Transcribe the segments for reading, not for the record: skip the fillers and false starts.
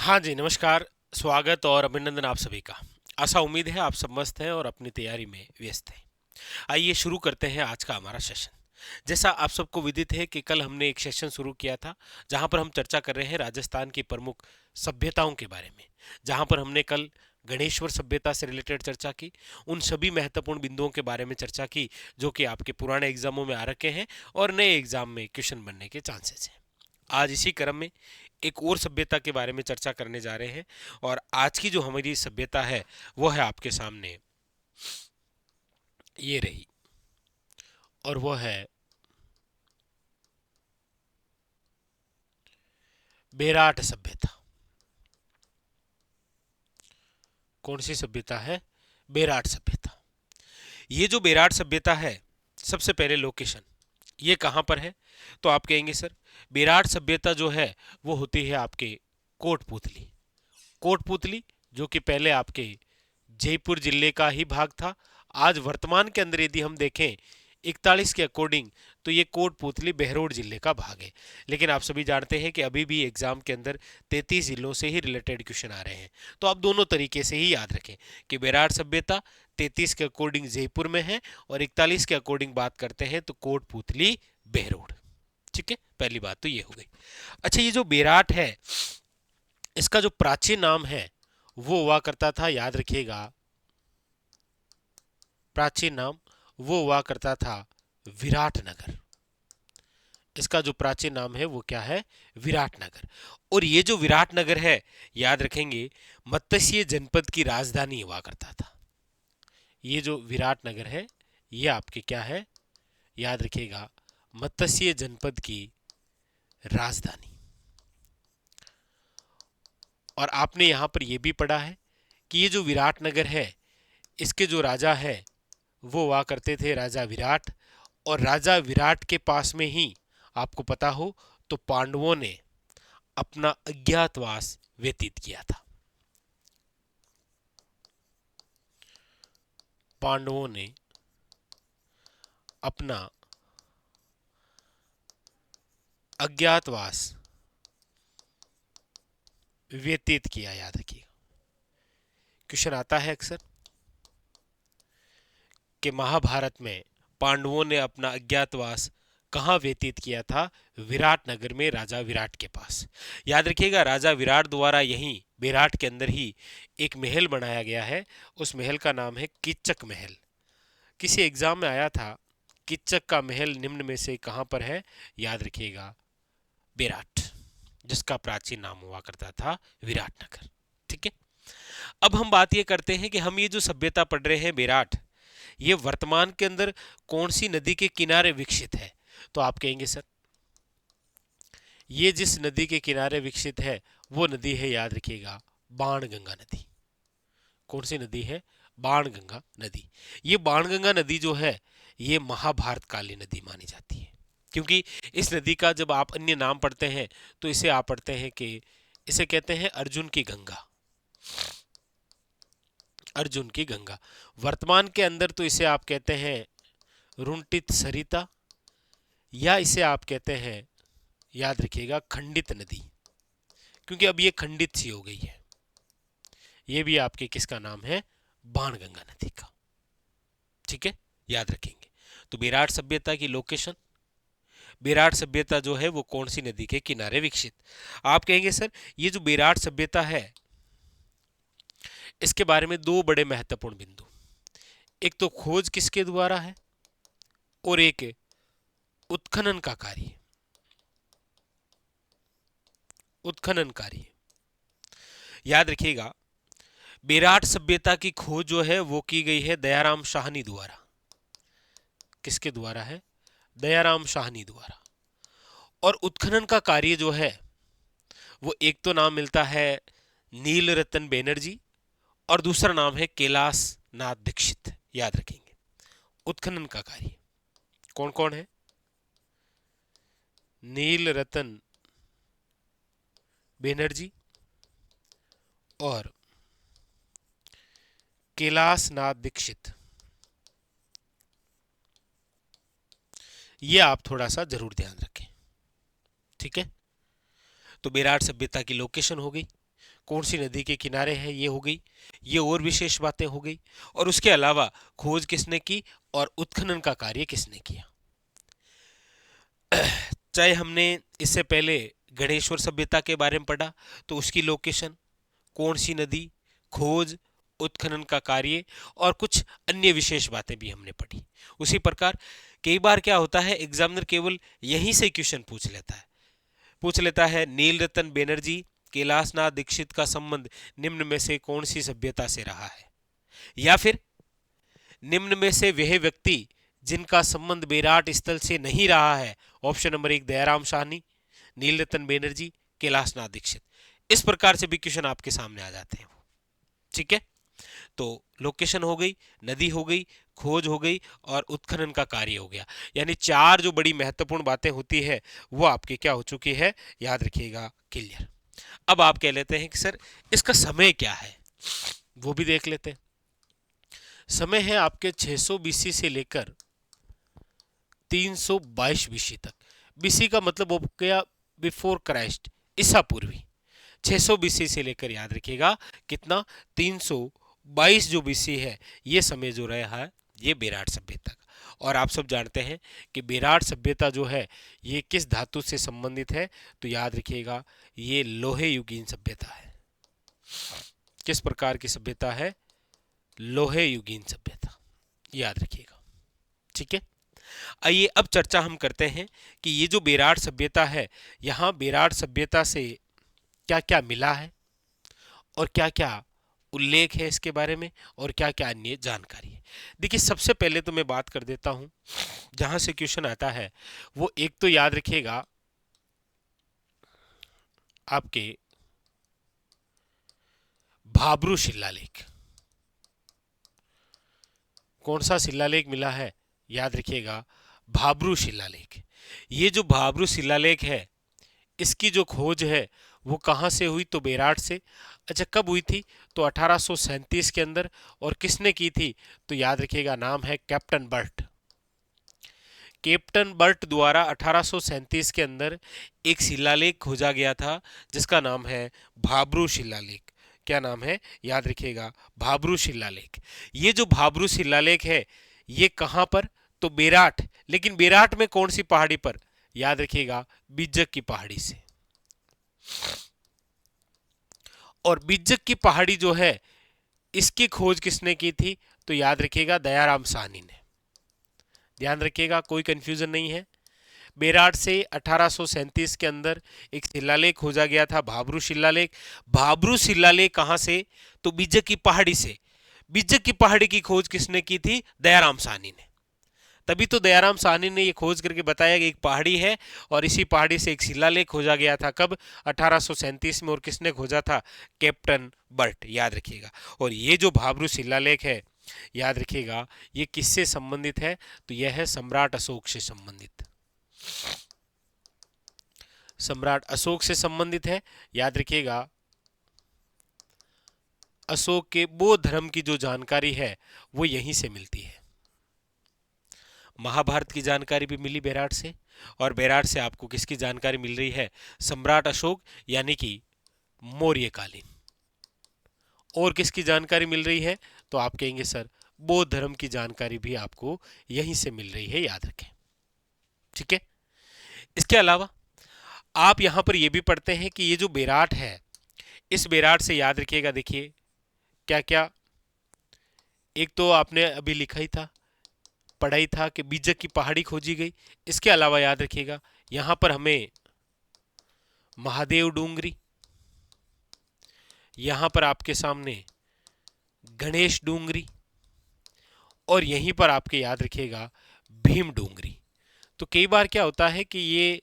हाँ जी, नमस्कार, स्वागत और अभिनंदन आप सभी का। आशा उम्मीद है आप सब मस्त हैं और अपनी तैयारी में व्यस्त हैं। आइए शुरू करते हैं आज का हमारा सेशन। जैसा आप सबको विदित है कि कल हमने एक सेशन शुरू किया था, जहां पर हम चर्चा कर रहे हैं राजस्थान की प्रमुख सभ्यताओं के बारे में। जहां पर हमने कल गणेश्वर सभ्यता से रिलेटेड चर्चा की, उन सभी महत्वपूर्ण बिंदुओं के बारे में चर्चा की जो कि आपके पुराने एग्जामों में आ रखे हैं और नए एग्जाम में क्वेश्चन बनने के चांसेस हैं। आज इसी क्रम में एक और सभ्यता के बारे में चर्चा करने जा रहे हैं और आज की जो हमारी सभ्यता है वो है आपके सामने ये रही, और वो है बेराट सभ्यता। कौन सी सभ्यता है? बेराट सभ्यता। ये जो बेराट सभ्यता है, सबसे पहले लोकेशन ये कहाँ पर है? तो आप कहेंगे सर बेराट सभ्यता जो है वो होती है आपके कोटपुतली। कोटपुतली जो कि पहले आपके जयपुर जिले का ही भाग था। आज वर्तमान के अंदर यदि हम देखें 41 के अकॉर्डिंग तो ये कोटपुतली बहरोड जिले का भाग है। लेकिन आप सभी जानते हैं कि अभी भी एग्जाम के अंदर 33 जिलों से ही रिलेटेड क्वेश्चन आ रहे हैं, तो आप दोनों तरीके से ही याद रखें कि बेराट सभ्यता 33 के अकॉर्डिंग जयपुर में है और 41 के अकॉर्डिंग बात करते हैं तो कोटपुतली बहरोड। ठीक है, पहली बात तो ये हो गई। अच्छा, ये जो बेराट है इसका जो प्राचीन नाम है वो हुआ करता था, याद रखिएगा, प्राचीन नाम वो हुआ करता था विराटनगर। इसका जो प्राचीन नाम है वो क्या है? विराटनगर। और ये जो विराटनगर है, याद रखेंगे, मत्स्य जनपद की राजधानी हुआ करता था। ये जो विराटनगर है ये आपके क्या है? याद रखिएगा, मत्स्य जनपद की राजधानी। और आपने यहां पर यह भी पढ़ा है कि ये जो विराटनगर है इसके जो राजा है वो हुआ करते थे राजा विराट। और राजा विराट के पास में ही आपको पता हो तो पांडवों ने अपना अज्ञातवास व्यतीत किया था। पांडवों ने अपना अज्ञातवास व्यतीत किया, याद रखिए। क्वेश्चन आता है अक्सर कि महाभारत में पांडवों ने अपना अज्ञातवास कहाँ व्यतीत किया था? विराटनगर में राजा विराट के पास। याद रखिएगा, राजा विराट द्वारा यहीं बेराट के अंदर ही एक महल बनाया गया है। उस महल का नाम है कीचक महल। किसी एग्जाम में आया था, कीचक का महल निम्न में से कहां पर है? याद रखिएगा, बेराट, जिसका प्राचीन नाम हुआ करता था विराटनगर। ठीक है, अब हम बात ये करते हैं कि हम ये जो सभ्यता पढ़ रहे हैं बेराट, ये वर्तमान के अंदर कौन सी नदी के किनारे विकसित है? तो आप कहेंगे सर ये जिस नदी के किनारे विकसित है वो नदी है, याद रखिएगा, बाणगंगा नदी। कौन सी नदी है? बाणगंगा नदी। ये बाणगंगा नदी जो है ये महाभारत कालीन नदी मानी जाती है, क्योंकि इस नदी का जब आप अन्य नाम पढ़ते हैं तो इसे आप पढ़ते हैं कि इसे कहते हैं अर्जुन की गंगा। अर्जुन की गंगा। वर्तमान के अंदर तो इसे आप कहते हैं रुंटित सरिता, या इसे आप कहते हैं, याद रखिएगा, खंडित नदी, क्योंकि अब ये खंडित सी हो गई है। ये भी आपके किसका नाम है? बाणगंगा नदी का। ठीक है, याद रखेंगे। तो विराट सभ्यता की लोकेशन, विराट सभ्यता जो है वो कौन सी नदी के किनारे विकसित? आप कहेंगे सर ये जो विराट सभ्यता है इसके बारे में दो बड़े महत्वपूर्ण बिंदु, एक तो खोज किसके द्वारा है और एक उत्खनन का कार्य। उत्खनन कार्य, याद रखिएगा, विराट सभ्यता की खोज जो है वो की गई है दयाराम शाहनी द्वारा। किसके द्वारा है? दयाराम शाहनी द्वारा। और उत्खनन का कार्य जो है वो एक तो नाम मिलता है नील रतन बैनर्जी और दूसरा नाम है कैलाश नाथ दीक्षित। याद रखेंगे, उत्खनन का कार्य कौन कौन है? नील रतन बैनर्जी और कैलाश नाथ दीक्षित। ये आप थोड़ा सा जरूर ध्यान रखें। ठीक है, तो बेराट सभ्यता की लोकेशन हो गई, कौन सी नदी के किनारे है, ये हो गई, ये और विशेष बातें हो गई। और उसके अलावा खोज किसने की और उत्खनन का कार्य किसने किया। चाहे हमने इससे पहले गणेश्वर सभ्यता के बारे में पढ़ा तो उसकी लोकेशन, कौन सी नदी, खोज, उत्खनन का कार्य और कुछ अन्य विशेष बातें भी हमने पढ़ी। उसी प्रकार कई बार क्या होता है, एग्जामिनर केवल यहीं से क्वेश्चन पूछ लेता है नील रतन बनर्जी कैलाशनाथ दीक्षित का संबंध निम्न में से कौन सी सभ्यता से रहा है, या फिर निम्न में से वह व्यक्ति जिनका संबंध बेराट स्थल से नहीं रहा है। ऑप्शन नंबर 1 दयाराम साहनी, नील रतन बनर्जी, कैलाशनाथ दीक्षित। इस प्रकार से भी क्वेश्चन आपके सामने आ जाते हैं। ठीक है, तो लोकेशन हो गई, नदी हो गई, खोज हो गई और उत्खनन का कार्य हो गया। यानी 4 जो बड़ी महत्वपूर्ण बातें होती है वो आपके क्या हो चुकी है, याद रखिएगा, क्लियर। अब आप कह लेते हैं कि सर इसका समय क्या है, वो भी देख लेते हैं। समय है आपके 600 बीसी से लेकर 322 बीसी तक। बीसी का मतलब हो गया बिफोर क्राइस्ट, ईसा पूर्वी। 600 बीसी से लेकर याद रखिएगा कितना, 322 जो बीसी है, ये समय जो रहा है ये बेराट सभ्यता का। और आप सब जानते हैं कि बेराट सभ्यता जो है ये किस धातु से संबंधित है, तो याद रखिएगा ये लोहे युगीन सभ्यता है। किस प्रकार की सभ्यता है, लोहे युगीन सभ्यता, याद रखिएगा। ठीक है, आइए अब चर्चा हम करते हैं कि ये जो बेराट सभ्यता है, यहाँ बेराट सभ्यता से क्या क्या मिला है और क्या क्या उल्लेख है इसके बारे में और क्या क्या अन्य जानकारी है। देखिए सबसे पहले तो मैं बात कर देता हूं जहां से क्वेश्चन आता है, वो एक तो याद रखिएगा आपके भाब्रू शिलालेख। कौन सा शिलालेख मिला है, याद रखिएगा भाब्रू शिलालेख। ये जो भाब्रू शिलालेख है इसकी जो खोज है वो कहाँ से हुई, तो बेराट से। अच्छा कब हुई थी, तो 1837 के अंदर। और किसने की थी, तो याद रखिएगा नाम है कैप्टन बर्ट। कैप्टन बर्ट द्वारा 1837 के अंदर एक शिलालेख खोजा गया था जिसका नाम है भाब्रू शिलालेख। क्या नाम है, याद रखिएगा भाब्रू शिलालेख। ये जो भाब्रू शिलालेख है ये कहाँ पर, तो बेराट। लेकिन बेराट में कौन सी पहाड़ी पर, याद रखिएगा बिज्जक की पहाड़ी से। और बिज्जक की पहाड़ी जो है इसकी खोज किसने की थी, तो याद रखिएगा दयाराम साहनी ने। ध्यान रखिएगा कोई कंफ्यूजन नहीं है। बेराट से 1837 के अंदर एक शिलालेख खोजा गया था, भाब्रू शिलालेख। भाब्रू शिलालेख कहां से, तो बिज्जक की पहाड़ी से। बिज्जक की पहाड़ी की खोज किसने की थी, दयाराम साहनी ने। तभी तो दयाराम साहनी ने ये खोज करके बताया कि एक पहाड़ी है और इसी पहाड़ी से एक शिलालेख खोजा गया था। कब, 1837 में। और किसने खोजा था, कैप्टन बर्ट, याद रखिएगा। और ये जो भाब्रू शिलालेख है याद रखिएगा ये किससे संबंधित है, तो यह है सम्राट अशोक से संबंधित। सम्राट अशोक से संबंधित है। याद रखिएगा अशोक के बौद्ध धर्म की जो जानकारी है वो यहीं से मिलती है। महाभारत की जानकारी भी मिली बेराट से, और बेराट से आपको किसकी जानकारी मिल रही है, सम्राट अशोक यानी कि मौर्यकालीन। और किसकी जानकारी मिल रही है, तो आप कहेंगे सर बौद्ध धर्म की जानकारी भी आपको यहीं से मिल रही है, याद रखें। ठीक है, इसके अलावा आप यहां पर यह भी पढ़ते हैं कि ये जो बेराट है इस बेराट से याद रखिएगा, देखिए क्या क्या, एक तो आपने अभी लिखा ही था, पढ़ाई था कि बिज्जक की पहाड़ी खोजी गई। इसके अलावा याद रखिएगा यहां पर हमें महादेव डूंगरी, यहां पर आपके सामने गणेश डूंगरी, और यहीं पर आपके याद रखिएगा भीम डूंगरी। तो कई बार क्या होता है कि ये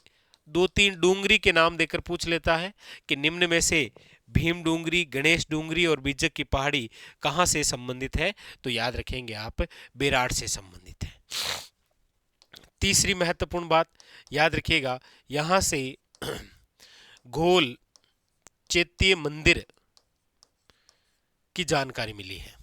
2-3 डूंगरी के नाम देकर पूछ लेता है कि निम्न में से भीम डूंगरी, गणेश डूंगरी और बिज्जक की पहाड़ी कहां से संबंधित है, तो याद रखेंगे आप बेराट से संबंधित है। तीसरी महत्वपूर्ण बात याद रखिएगा, यहां से घोल चैत्य मंदिर की जानकारी मिली है,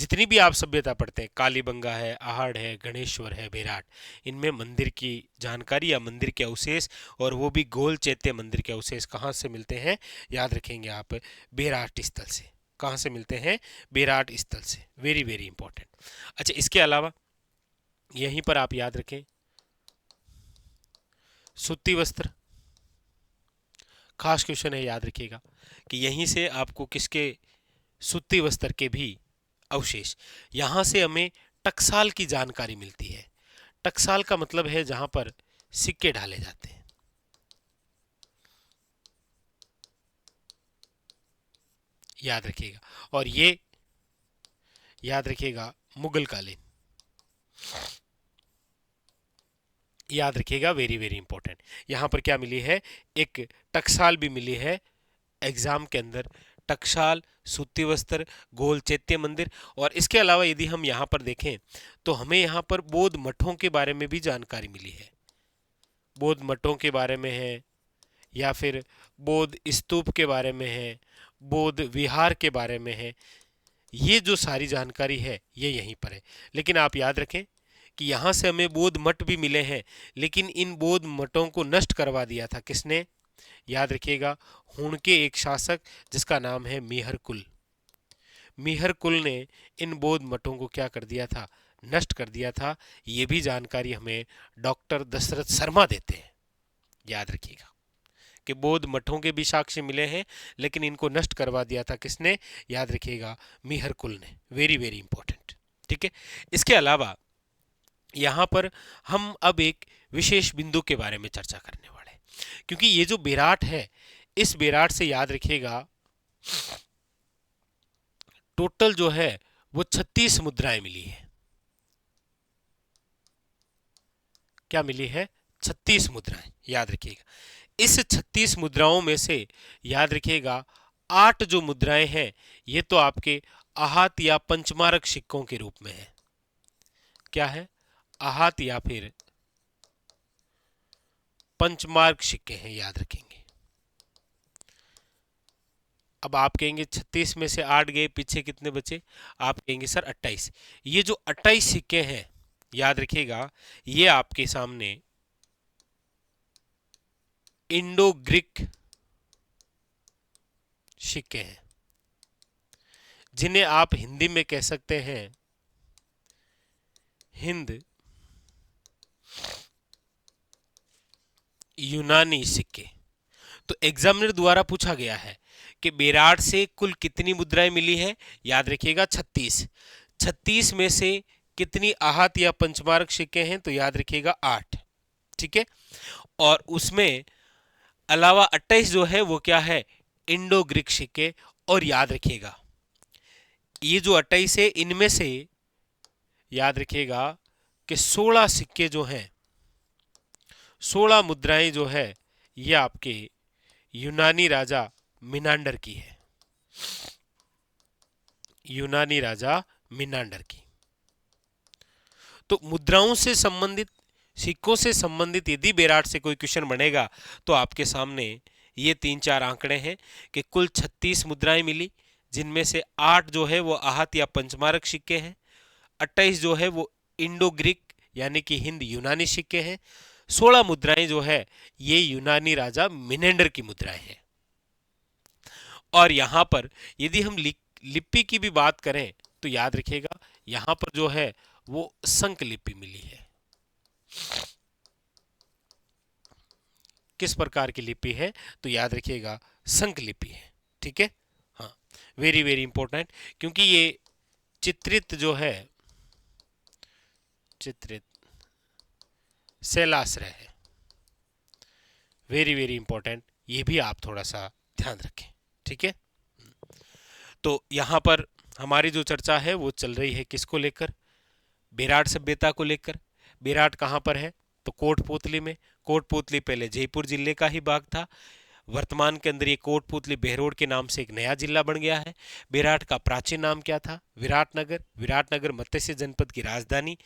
जितनी भी आप सभ्यता पढ़ते हैं, कालीबंगा है, आहड़ है, गणेश्वर है, बेराट, इनमें मंदिर की जानकारी या मंदिर के अवशेष, और वो भी गोल चैत्य मंदिर के अवशेष कहाँ से मिलते हैं, याद रखेंगे आप, बेराट स्थल से। कहाँ से मिलते हैं, बेराट स्थल से। Very very important. अच्छा, इसके अलावा यहीं पर आप याद रखें, सूती वस्त्र, खास क्वेश्चन है, याद रखिएगा कि यहीं से आपको किसके, सूती वस्त्र के भी अवशेष। यहां से हमें टकसाल की जानकारी मिलती है। टकसाल का मतलब है जहां पर सिक्के ढाले जाते हैं। याद रखिएगा। और ये याद रखिएगा मुगल कालीन, याद रखिएगा, वेरी वेरी इंपॉर्टेंट। यहां पर क्या मिली है, एक टकसाल भी मिली है एग्जाम के अंदर। टकसाल, सूती वस्त्र, गोल चैत्य मंदिर। और इसके अलावा यदि हम यहाँ पर देखें तो हमें यहाँ पर बौद्ध मठों के बारे में भी जानकारी मिली है। बौद्ध मठों के बारे में है, या फिर बौद्ध स्तूप के बारे में है, बौद्ध विहार के बारे में है। ये जो सारी जानकारी है ये यहीं पर है। लेकिन आप याद रखें कि यहाँ से हमें बौद्ध मठ भी मिले हैं, लेकिन इन बौद्ध मठों को नष्ट करवा दिया था किसने, याद रखिएगा, हुण के एक शासक जिसका नाम है मिहर कुल। मिहर कुल ने इन बौद्ध मठों को क्या कर दिया था, नष्ट कर दिया था। ये भी जानकारी हमें डॉक्टर दशरथ शर्मा देते हैं। याद रखिएगा कि बौद्ध मठों के भी साक्ष्य मिले हैं, लेकिन इनको नष्ट करवा दिया था किसने, याद रखिएगा, मिहर कुल ने। Very very important. ठीक है। इसके अलावा यहाँ पर हम अब एक विशेष बिंदु के बारे में चर्चा करने वाले हैं, क्योंकि ये जो बेराट है, इस बेराट से याद रखिएगा टोटल जो है वो 36 मुद्राएं मिली है। क्या मिली है, 36 मुद्राएं। याद रखिएगा, इस 36 मुद्राओं में से याद रखिएगा 8 जो मुद्राएं हैं ये तो आपके आहत या पंचमारक सिक्कों के रूप में है। क्या है, आहत या फिर पंचमार्क सिक्के हैं, याद रखेंगे। अब आप कहेंगे 36 में से 8 गए, पीछे कितने बचे, आप कहेंगे सर 28। ये जो 28 सिक्के हैं, याद रखिएगा, ये आपके सामने इंडो ग्रीक सिक्के हैं, जिन्हें आप हिंदी में कह सकते हैं हिंद यूनानी सिक्के। तो एग्जामिनर द्वारा पूछा गया है कि बेराट से कुल कितनी मुद्राएं मिली है, याद रखिएगा 36। 36 में से कितनी आहत या पंचमार्क सिक्के हैं, तो याद रखिएगा 8। ठीक है। और उसमें अलावा 28 जो है वो क्या है, इंडो ग्रीक सिक्के। और याद रखिएगा ये जो 28 है, इनमें से याद रखिएगा कि 16 सिक्के जो हैं, 16 मुद्राएं जो है ये आपके यूनानी राजा मिनांडर की है। यूनानी राजा मिनांडर की। तो मुद्राओं से संबंधित, सिक्कों से संबंधित यदि बेराट से कोई क्वेश्चन बनेगा तो आपके सामने ये 3-4 आंकड़े हैं कि कुल 36 मुद्राएं मिली, जिनमें से 8 जो है वो आहत या पंचमारक सिक्के हैं, 28 जो है वो इंडो ग्रीक यानी कि हिंद यूनानी सिक्के हैं, 16 मुद्राएं जो है ये यूनानी राजा मिनेंडर की मुद्राएं हैं। और यहां पर यदि हम लिपि की भी बात करें तो याद रखिएगा यहां पर जो है वो संक लिपि मिली है। किस प्रकार की लिपि है, तो याद रखिएगा संक लिपि है। ठीक है। हाँ, वेरी वेरी इंपॉर्टेंट, क्योंकि ये चित्रित जो है, चित्रित शैलाश्रय है। वेरी वेरी इंपॉर्टेंट, ये भी आप थोड़ा सा ध्यान रखें। ठीक है। तो यहां पर हमारी जो चर्चा है वो चल रही है किसको लेकर, बेराट सभ्यता को लेकर। बेराट कहां पर है, तो कोटपुतली में। कोटपुतली पहले जयपुर जिले का ही भाग था, वर्तमान के अंदर ये कोटपुतली बहरोड के नाम से एक नया जिला बन गया है। बेराट का प्राचीन नाम क्या था, विराटनगर। विराटनगर मत्स्य जनपद की राजधानी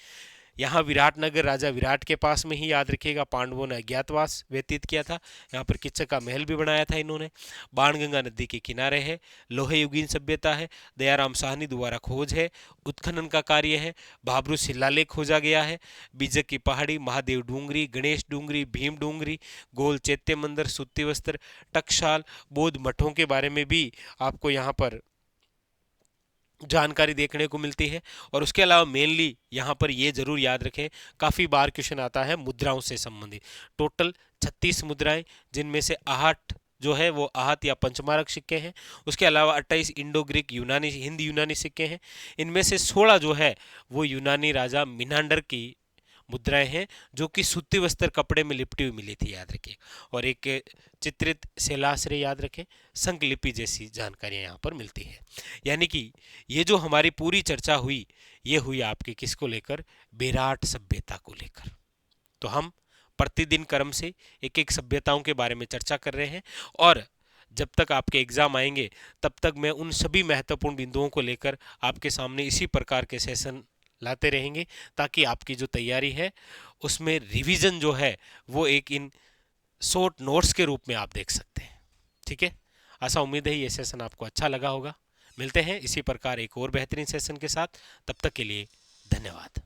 यहाँ विराटनगर राजा विराट के पास में ही, याद रखिएगा, पांडवों ने अज्ञातवास व्यतीत किया था। यहाँ पर किच्चक का महल भी बनाया था इन्होंने। बाणगंगा नदी के किनारे है, लोहे युगीन सभ्यता है, दयाराम साहनी द्वारा खोज है, उत्खनन का कार्य है, भाबरू शिलालेख खोजा गया है, बीजक की पहाड़ी, महादेव डूंगरी, गणेश डूंगरी, भीम डूंगरी, गोल चैत्य मंदिर, सूती वस्त्र, टकशाल, बौद्ध मठों के बारे में भी आपको यहाँ पर जानकारी देखने को मिलती है। और उसके अलावा मेनली यहाँ पर ये जरूर याद रखें, काफ़ी बार क्वेश्चन आता है मुद्राओं से संबंधित। टोटल 36 मुद्राएं, जिनमें से 8 जो है वो आहत या पंचमारक सिक्के हैं। उसके अलावा 28 इंडो ग्रीक यूनानी हिंद यूनानी सिक्के हैं। इनमें से 16 जो है वो यूनानी राजा मिनांडर की मुद्राएं हैं, जो कि सूती वस्त्र कपड़े में लिपटी हुई मिली थी, याद रखें। और एक चित्रित शिलाश्रय याद रखें, संकलिपि जैसी जानकारियां यहाँ पर मिलती है। यानी कि ये जो हमारी पूरी चर्चा हुई, ये हुई आपके किसको लेकर, बेराट सभ्यता को लेकर। तो हम प्रतिदिन क्रम से एक एक सभ्यताओं के बारे में चर्चा कर रहे हैं, और जब तक आपके एग्जाम आएंगे तब तक मैं उन सभी महत्वपूर्ण बिंदुओं को लेकर आपके सामने इसी प्रकार के सेशन लाते रहेंगे, ताकि आपकी जो तैयारी है उसमें रिवीजन जो है वो एक इन शॉर्ट नोट्स के रूप में आप देख सकते हैं। ठीक है, आशा उम्मीद है ये सेशन आपको अच्छा लगा होगा। मिलते हैं इसी प्रकार एक और बेहतरीन सेशन के साथ, तब तक के लिए धन्यवाद।